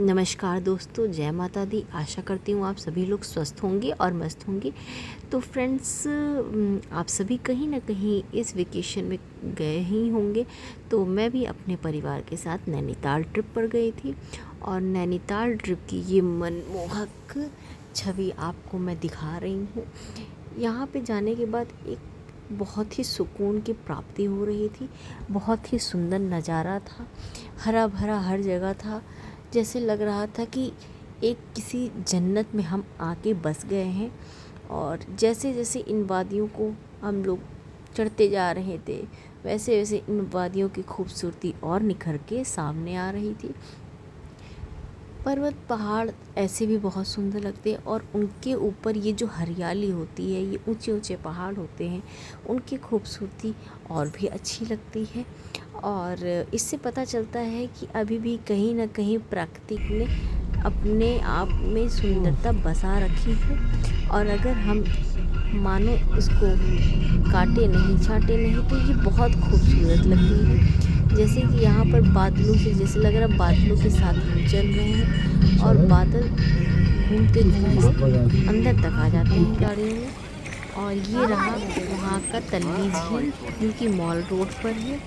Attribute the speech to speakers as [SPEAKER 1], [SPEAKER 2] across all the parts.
[SPEAKER 1] नमस्कार दोस्तों, जय माता दी। आशा करती हूँ आप सभी लोग स्वस्थ होंगे और मस्त होंगे। तो फ्रेंड्स, आप सभी कहीं ना कहीं इस वेकेशन में गए ही होंगे। तो मैं भी अपने परिवार के साथ नैनीताल ट्रिप पर गई थी और नैनीताल ट्रिप की ये मनमोहक छवि आपको मैं दिखा रही हूँ। यहाँ पे जाने के बाद एक बहुत ही सुकून की प्राप्ति हो रही थी। बहुत ही सुंदर नज़ारा था, हरा भरा हर जगह था। जैसे लग रहा था कि एक किसी जन्नत में हम आके बस गए हैं। और जैसे जैसे इन वादियों को हम लोग चढ़ते जा रहे थे, वैसे वैसे इन वादियों की खूबसूरती और निखर के सामने आ रही थी। पर्वत पहाड़ ऐसे भी बहुत सुंदर लगते हैं और उनके ऊपर ये जो हरियाली होती है, ये ऊंचे ऊंचे पहाड़ होते हैं, उनकी खूबसूरती और भी अच्छी लगती है। और इससे पता चलता है कि अभी भी कहीं ना कहीं प्रकृति ने अपने आप में सुंदरता बसा रखी है। और अगर हम मानो इसको काटे नहीं छाटे नहीं तो ये बहुत खूबसूरत लगती है। जैसे कि यहाँ पर बादलों से जैसे लग रहा है बादलों के साथ हम चल रहे हैं और बादल घूमते घूमते अंदर तक आ जाते हैं गाड़ियों में। और ये रहा वहाँ का तल्ली झील, जो कि मॉल रोड पर है।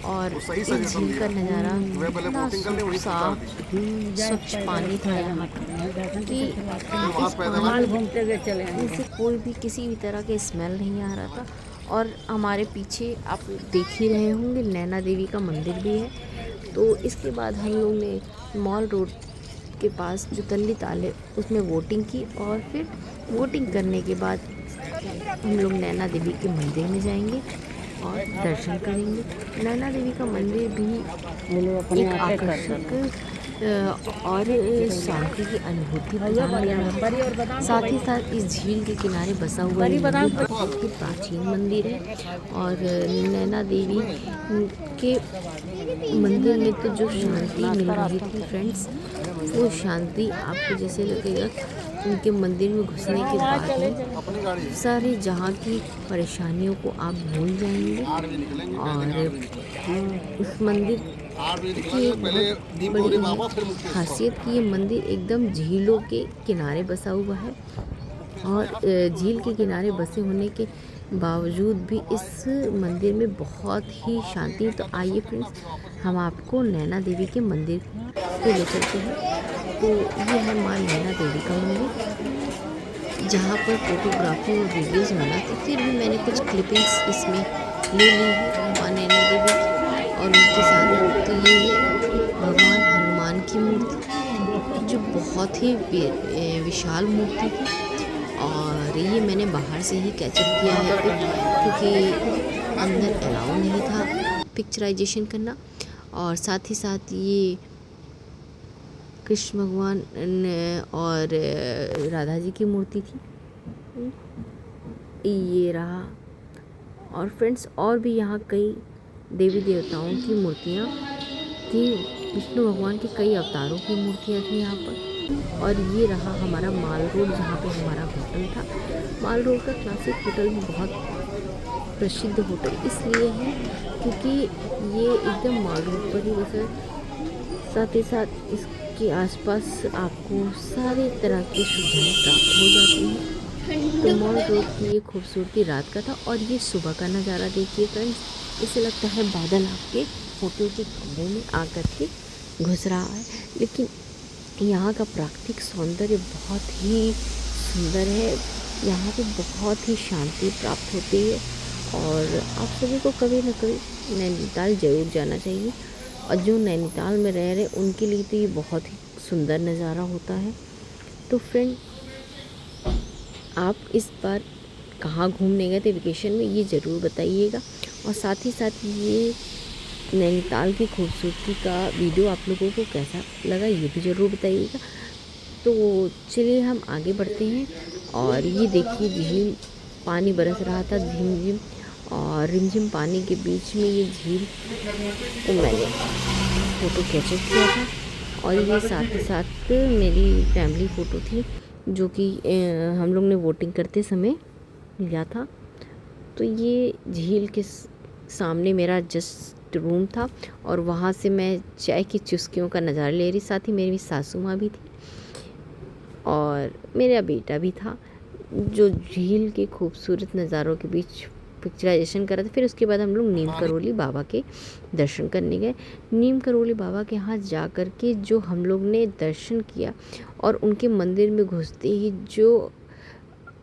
[SPEAKER 1] और इस झील का नज़ारा इतना साफ स्वच्छ पानी था यहाँ का कि इस पानी से कोई भी किसी भी तरह के स्मेल नहीं आ रहा था। और हमारे पीछे आप देख ही रहे होंगे नैना देवी का मंदिर भी है। तो इसके बाद हम लोग ने मॉल रोड के पास जो तल्ली ताल है उसमें वोटिंग की और फिर वोटिंग करने के बाद हम लोग नैना देवी के मंदिर में जाएंगे और दर्शन करेंगे। नैना देवी का मंदिर भी एक आकर्षक और शांति की अनुभूति प्रदान कर रहा है। साथ ही साथ इस झील के किनारे बसा हुआ ये मंदिर बहुत ही प्राचीन मंदिर है। और नैना देवी के मंदिर में तो जो शांति मिल रही थी फ्रेंड्स, वो शांति आपको जैसे लगेगा उनके मंदिर में घुसने के बाद में सारी जहाँ की परेशानियों को आप भूल जाएंगे। और उस मंदिर की एक बहुत बड़ी खासियत कि ये मंदिर एकदम झीलों के किनारे बसा हुआ है। और झील के किनारे बसे होने के बावजूद भी इस मंदिर में बहुत ही शांति। तो आइए फ्रेंड्स, हम आपको नैना देवी के मंदिर पे ले चलते हैं। तो ये है माँ नैना देवी का मंदिर, जहाँ पर फोटोग्राफी और वीडियोस बना थी। फिर भी मैंने कुछ क्लिपिंग्स इसमें ले ली है माँ नैना देवी की और उनके साथ। तो ये है भगवान हनुमान की मूर्ति, जो बहुत ही विशाल मूर्ति थी। और ये मैंने बाहर से ही कैचअप किया है क्योंकि अंदर अलाउ नहीं था पिक्चराइजेशन करना। और साथ ही साथ ये कृष्ण भगवान और राधा जी की मूर्ति थी, ये रहा। और फ्रेंड्स, और भी यहाँ कई देवी देवताओं की मूर्तियाँ थी। विष्णु भगवान के कई अवतारों की मूर्तियाँ थी यहाँ पर। और ये रहा हमारा माल रोड, जहाँ पे हमारा होटल था। माल रोड का क्लासिक होटल भी बहुत प्रसिद्ध होटल इसलिए है क्योंकि ये एकदम माल रोड पर ही बसा है। साथ ही साथ इसके आसपास आपको सारे तरह की सुविधाएं प्राप्त हो जाती हैं। तो मॉल रोड की ये खूबसूरती रात का था और ये सुबह का नज़ारा देखिए फ्रेंड्स। इसे लगता है बादल आपके होटल के कमरे में आकर के घुस रहा है। लेकिन यहाँ का प्राकृतिक सौंदर्य बहुत ही सुंदर है। यहाँ पे बहुत ही शांति प्राप्त होती है। और आप सभी को कभी न कभी नैनीताल ज़रूर जाना चाहिए। और जो नैनीताल में रह रहे उनके लिए तो ये बहुत ही सुंदर नज़ारा होता है। तो फ्रेंड, आप इस बार कहाँ घूमने गए थे वेकेशन में, ये ज़रूर बताइएगा। और साथ ही साथ ये नैनीताल की खूबसूरती का वीडियो आप लोगों को कैसा लगा, ये भी ज़रूर बताइएगा। तो चलिए हम आगे बढ़ते हैं। और ये देखिए झील, पानी बरस रहा था झिमझिम और रिमझिम पानी के बीच में ये झील को मैंने फ़ोटो कैचअप किया था। और ये साथ ही साथ मेरी फैमिली फ़ोटो थी जो कि हम लोग ने वोटिंग करते समय लिया था। तो ये झील के सामने मेरा जस्ट रूम था और वहाँ से मैं चाय की चुस्कियों का नज़ारा ले रही। साथ ही मेरी सासू माँ भी थी और मेरा बेटा भी था, जो झील के खूबसूरत नज़ारों के बीच पिक्चराइजेशन कर रहा था। फिर उसके बाद हम लोग नीम करोली बाबा के दर्शन करने गए। नीम करोली बाबा के यहाँ जा कर के जो हम लोग ने दर्शन किया और उनके मंदिर में घुसते ही जो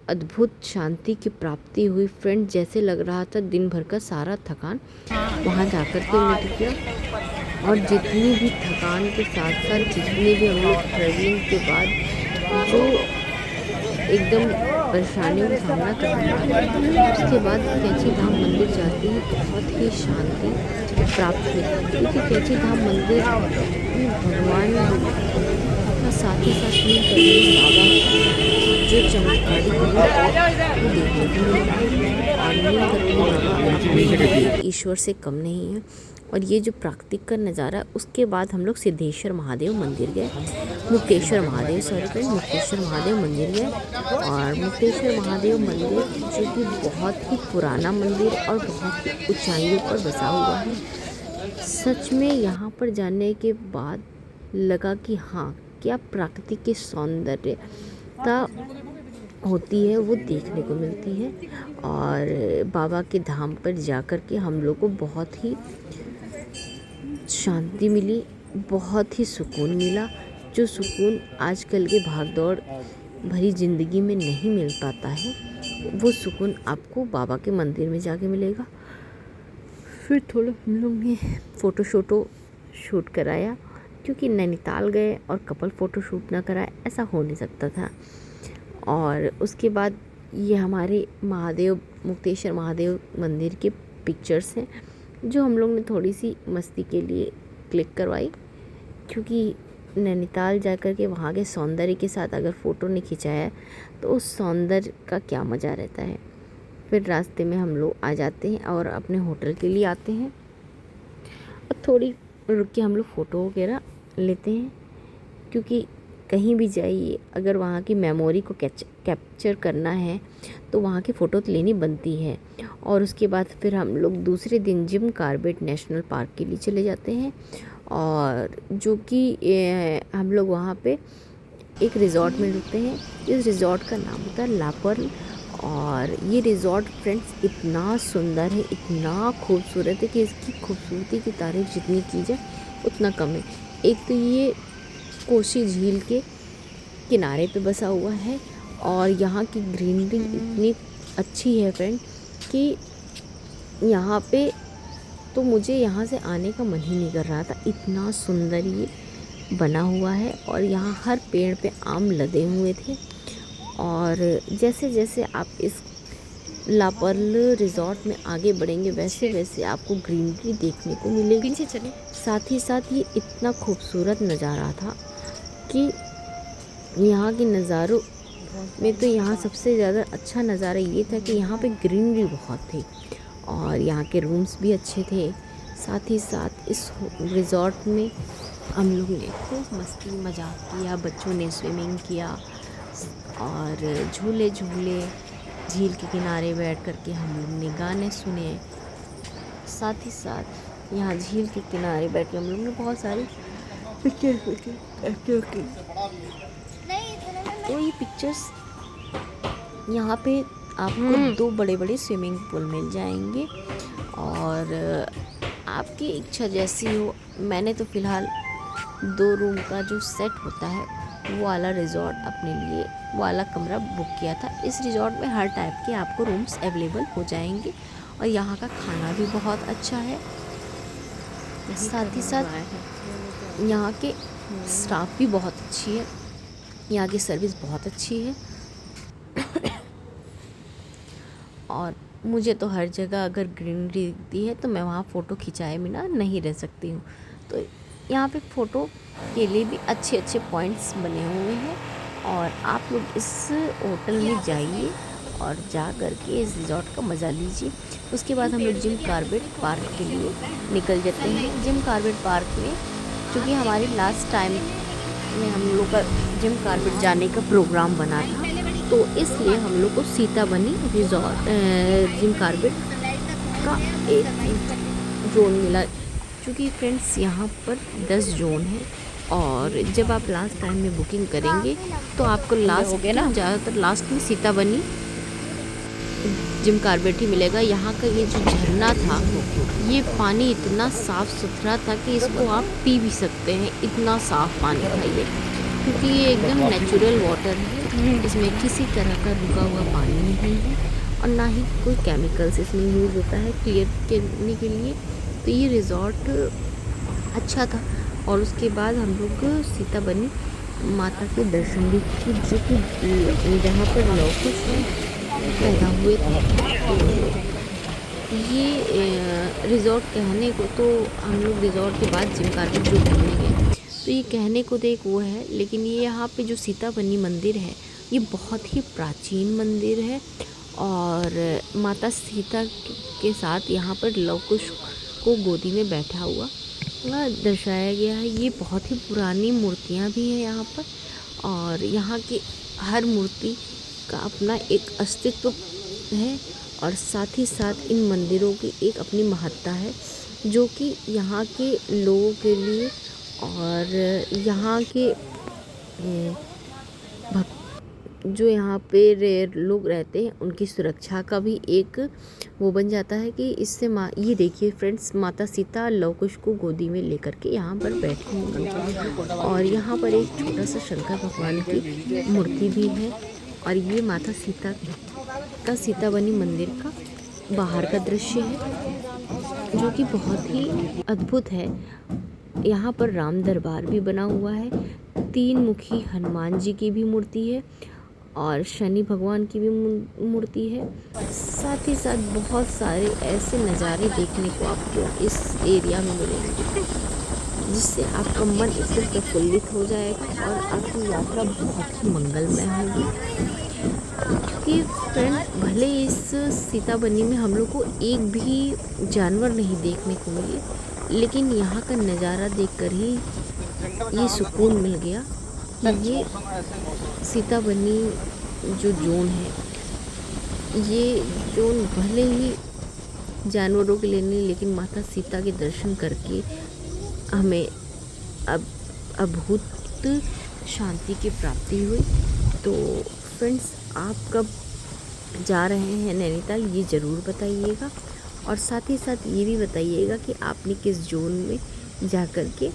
[SPEAKER 1] अद्भुत शांति की प्राप्ति हुई फ्रेंड, जैसे लग रहा था दिन भर का सारा थकान वहाँ जाकर के मिट गया। और जितनी भी थकान के साथ साथ जितने भी हम लोग ट्रैवलिंग के बाद जो एकदम परेशानियों का सामना करना पड़ा, उसके बाद कैची धाम मंदिर जाते ही बहुत ही शांति प्राप्त हुई। क्योंकि कैची धाम मंदिर में भगवान का साथ ही साथ नीम करोली बाबा जो चमत्कारी वो देखने को मिला। और नीम करोली बाबा अपने ईश्वर से कम नहीं है। और ये जो प्राकृतिक का नज़ारा, उसके बाद हम लोग सिद्धेश्वर महादेव मंदिर गए, मुक्तेश्वर महादेव मुक्तेश्वर महादेव मंदिर गए। और मुक्तेश्वर महादेव मंदिर जो कि बहुत ही पुराना मंदिर और बहुत ही ऊंचाइयों पर बसा हुआ है। सच में यहाँ पर जाने के बाद लगा कि हाँ, क्या प्राकृतिक के सौंदर्यता होती है वो देखने को मिलती है। और बाबा के धाम पर जाकर के हम लोग को बहुत ही शांति मिली, बहुत ही सुकून मिला, जो सुकून आजकल के भागदौड़ भरी ज़िंदगी में नहीं मिल पाता है। वो सुकून आपको बाबा के मंदिर में जाके मिलेगा। फिर थोड़ा हम लोग ने फ़ोटो शूट कराया, क्योंकि नैनीताल गए और कपल फ़ोटो शूट ना कराए ऐसा हो नहीं सकता था। और उसके बाद ये हमारे मुक्तेश्वर महादेव मंदिर के पिक्चर्स हैं जो हम लोग ने थोड़ी सी मस्ती के लिए क्लिक करवाई, क्योंकि नैनीताल जाकर के वहाँ के सौंदर्य के साथ अगर फ़ोटो नहीं खिंचाया तो उस सौंदर्य का क्या मज़ा रहता है। फिर रास्ते में हम लोग आ जाते हैं और अपने होटल के लिए आते हैं और थोड़ी रुक के हम लोग फ़ोटो वगैरह लेते हैं, क्योंकि कहीं भी जाइए अगर वहाँ की मेमोरी को कैप्चर करना है तो वहाँ की फ़ोटो तो लेनी बनती है। और उसके बाद फिर हम लोग दूसरे दिन जिम कॉर्बेट नेशनल पार्क के लिए चले जाते हैं, और जो कि हम लोग वहाँ पे एक रिज़ॉर्ट में रुकते हैं। इस रिज़ॉर्ट का नाम होता है ला पर्ल। और ये रिज़ॉर्ट फ्रेंड्स इतना सुंदर है, इतना खूबसूरत है कि इसकी खूबसूरती की तारीफ़ जितनी की जाए उतना कम है। एक तो ये कोसी झील के किनारे पे बसा हुआ है और यहाँ की ग्रीनरी इतनी अच्छी है फ्रेंड कि यहाँ पे तो मुझे यहाँ से आने का मन ही नहीं कर रहा था। इतना सुंदर ये बना हुआ है और यहाँ हर पेड़ पे आम लदे हुए थे। और जैसे जैसे आप इस ला पर्ल रिज़ॉर्ट में आगे बढ़ेंगे वैसे वैसे आपको ग्रीनरी देखने को मिलेगी। पीछे चले। साथ ही साथ ये इतना खूबसूरत नज़ारा था कि यहाँ के नज़ारों में तो यहाँ सबसे ज़्यादा अच्छा नज़ारा ये था कि यहाँ पे ग्रीनरी बहुत थी और यहाँ के रूम्स भी अच्छे थे। साथ ही साथ इस रिज़ॉर्ट में हम लोग ने खूब मस्ती मजाक किया, बच्चों ने स्विमिंग किया और झूले झील के किनारे बैठ कर के हम लोग ने गाने सुने। साथ ही साथ यहाँ झील के किनारे बैठ के हम लोग ने बहुत सारी पिक्चर की। तो ये पिक्चर्स यहाँ पे आपको 2 बड़े बड़े स्विमिंग पूल मिल जाएंगे और आपकी इच्छा जैसी हो। मैंने तो फ़िलहाल 2 रूम का जो सेट होता है वो वाला रिज़ॉर्ट अपने लिए वो वाला कमरा बुक किया था। इस रिज़ॉर्ट में हर टाइप के आपको रूम्स अवेलेबल हो जाएंगे और यहाँ का खाना भी बहुत अच्छा है। साथ ही साथ यहाँ के स्टाफ भी बहुत अच्छी है, यहाँ की सर्विस बहुत अच्छी है। और मुझे तो हर जगह अगर ग्रीनरी दिखती है तो मैं वहाँ फ़ोटो खिंचाए बिना नहीं रह सकती हूँ। तो यहाँ पे फ़ोटो के लिए भी अच्छे अच्छे पॉइंट्स बने हुए हैं और आप लोग इस होटल में जाइए और जा कर के इस रिज़ॉर्ट का मज़ा लीजिए। उसके बाद हम लोग जिम कॉर्बेट पार्क के लिए निकल जाते हैं। जिम कॉर्बेट पार्क में क्योंकि हमारी लास्ट टाइम में हम लोग का जिम कॉर्बेट जाने का प्रोग्राम बना था, तो इसलिए हम लोग को सीताबनी रिज़ॉर्ट जिम कॉर्बेट का एक ज़ोन मिला, क्योंकि फ्रेंड्स यहाँ पर 10 ज़ोन है और जब आप लास्ट टाइम में बुकिंग करेंगे तो आपको लास्ट ज़्यादातर लास्ट में सीताबनी जिम कार्बेट ही मिलेगा। यहाँ का ये जो झरना था, ये पानी इतना साफ़ सुथरा था कि इसको आप पी भी सकते हैं, इतना साफ़ पानी था ये, क्योंकि ये एकदम नेचुरल वाटर है। इसमें किसी तरह का रुका हुआ पानी नहीं है और ना ही कोई केमिकल्स इसमें यूज़ होता है क्लियर करने के लिए। तो ये रिज़ॉर्ट अच्छा था और उसके बाद हम लोग सीताबनी माता के दर्शन भी किए, जो कि जहाँ पर लव कुश पैदा हुए थे। ये रिज़ॉर्ट कहने को तो हम लोग रिज़ॉर्ट के बाद जिम कार्बेट जो घूमने गए, तो ये कहने को तो एक वो है, लेकिन ये यहाँ पे जो सीताबनी मंदिर है ये बहुत ही प्राचीन मंदिर है और माता सीता के साथ यहाँ पर लव कुश को गोदी में बैठा हुआ दर्शाया गया है। ये बहुत ही पुरानी मूर्तियाँ भी हैं यहाँ पर और यहाँ की हर मूर्ति का अपना एक अस्तित्व है और साथ ही साथ इन मंदिरों की एक अपनी महत्ता है, जो कि यहाँ के लोगों के लिए और यहाँ के जो यहाँ पे लोग रहते हैं उनकी सुरक्षा का भी एक वो बन जाता है कि इससे ये देखिए फ्रेंड्स, माता सीता लव कुश को गोदी में लेकर के यहाँ पर बैठी हुई और यहाँ पर एक छोटा सा शंकर भगवान की मूर्ति भी है और ये माता सीता का सीताबनी मंदिर का बाहर का दृश्य है, जो कि बहुत ही अद्भुत है। यहाँ पर राम दरबार भी बना हुआ है, 3 मुखी हनुमान जी की भी मूर्ति है और शनि भगवान की भी मूर्ति है। साथ ही साथ बहुत सारे ऐसे नज़ारे देखने को आपको इस एरिया में मिलेंगे, जिससे आपका मन एकदम प्रफुल्लित हो जाएगा और आपकी यात्रा बहुत ही मंगलमय होगी। क्योंकि फ्रेंड, भले इस सीताबनी में हम लोग को एक भी जानवर नहीं देखने को मिले, लेकिन यहाँ का नज़ारा देखकर ही ये सुकून मिल गया कि ये सीताबनी जो जोन है, ये जोन भले ही जानवरों के लिए नहीं, लेकिन माता सीता के दर्शन करके हमें अद्भुत शांति की प्राप्ति हुई। तो फ्रेंड्स, आप कब जा रहे हैं नैनीताल ये ज़रूर बताइएगा और साथ ही साथ ये भी बताइएगा कि आपने किस जोन में जा कर के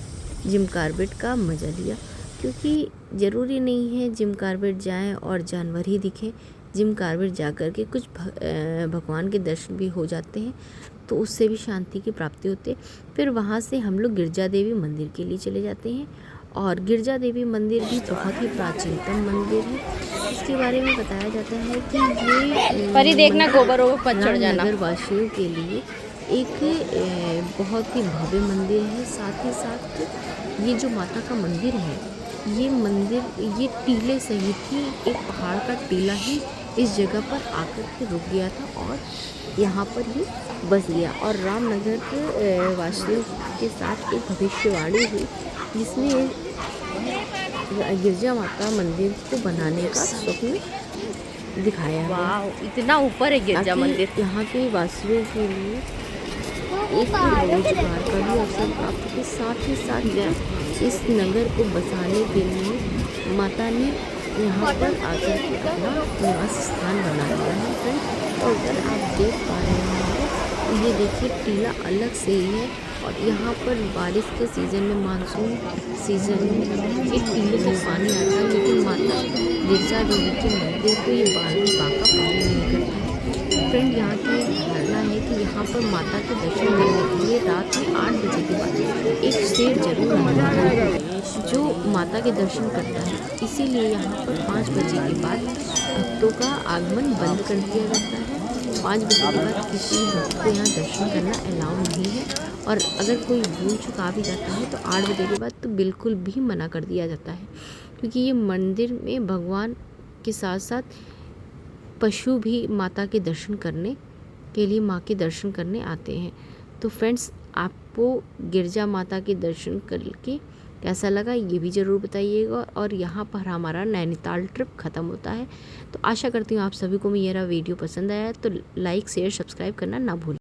[SPEAKER 1] जिम कार्बेट का मज़ा लिया, क्योंकि ज़रूरी नहीं है जिम कार्बेट जाएं और जानवर ही दिखें। जिम कार्बेट जा कर के कुछ भगवान के दर्शन भी हो जाते हैं, तो उससे भी शांति की प्राप्ति होती है। फिर वहाँ से हम लोग गिरजा देवी मंदिर के लिए चले जाते हैं और गिरजा देवी मंदिर भी बहुत ही प्राचीनतम मंदिर है। इसके बारे में बताया जाता है कि ये
[SPEAKER 2] परी देखना गोबर पर चढ़ जाना
[SPEAKER 1] नगर वासियों के लिए एक बहुत ही भव्य मंदिर है। साथ ही साथ ये जो माता का मंदिर है, ये मंदिर ये टीले सहित ही एक पहाड़ का टीला ही इस जगह पर आकर के रुक गया था और यहाँ पर ही बस गया और रामनगर के वासियों के साथ एक भविष्यवाणी हुई, जिसमें गिरजा माता मंदिर को बनाने का स्वप्न दिखाया है।
[SPEAKER 2] वाह, इतना ऊपर है गिरजा मंदिर।
[SPEAKER 1] यहाँ के वासियों के लिए एक रोजगार का भी अवसर प्राप्त के साथ ही साथ इस नगर को बसाने के लिए माता ने यहाँ पर आकर के अपना निवास स्थान बना लिया है। फ्रेंड्स, और अगर आप देख पा रहे हैं, ये देखिए टीला अलग से ही है और यहाँ पर बारिश के सीज़न में, मानसून सीज़न में ये टीले से पानी आता है, लेकिन माता गिरजा देवी के मंदिर को ये बाका पानी नहीं करता है। फ्रेंड, यहाँ की धारणा है कि यहाँ पर माता के दर्शन करने के लिए रात में 8 बजे के बाद एक शेर जरूर आता है जो माता के दर्शन करता है। इसीलिए यहाँ पर 5 बजे के बाद भक्तों का आगमन बंद कर दिया जाता है। 5 बजे के बाद किसी भक्त को यहाँ दर्शन करना अलाउ नहीं है और अगर कोई भूल चुका भी जाता है तो 8 बजे के बाद तो बिल्कुल भी मना कर दिया जाता है, क्योंकि ये मंदिर में भगवान के साथ साथ पशु भी माता के दर्शन करने के लिए माँ के दर्शन करने आते हैं। तो फ्रेंड्स, आपको गिरजा माता के दर्शन करके कैसा लगा ये भी ज़रूर बताइएगा और यहाँ पर हमारा नैनीताल ट्रिप ख़त्म होता है। तो आशा करती हूँ आप सभी को मेरा वीडियो पसंद आया, तो लाइक शेयर सब्सक्राइब करना ना भूलें।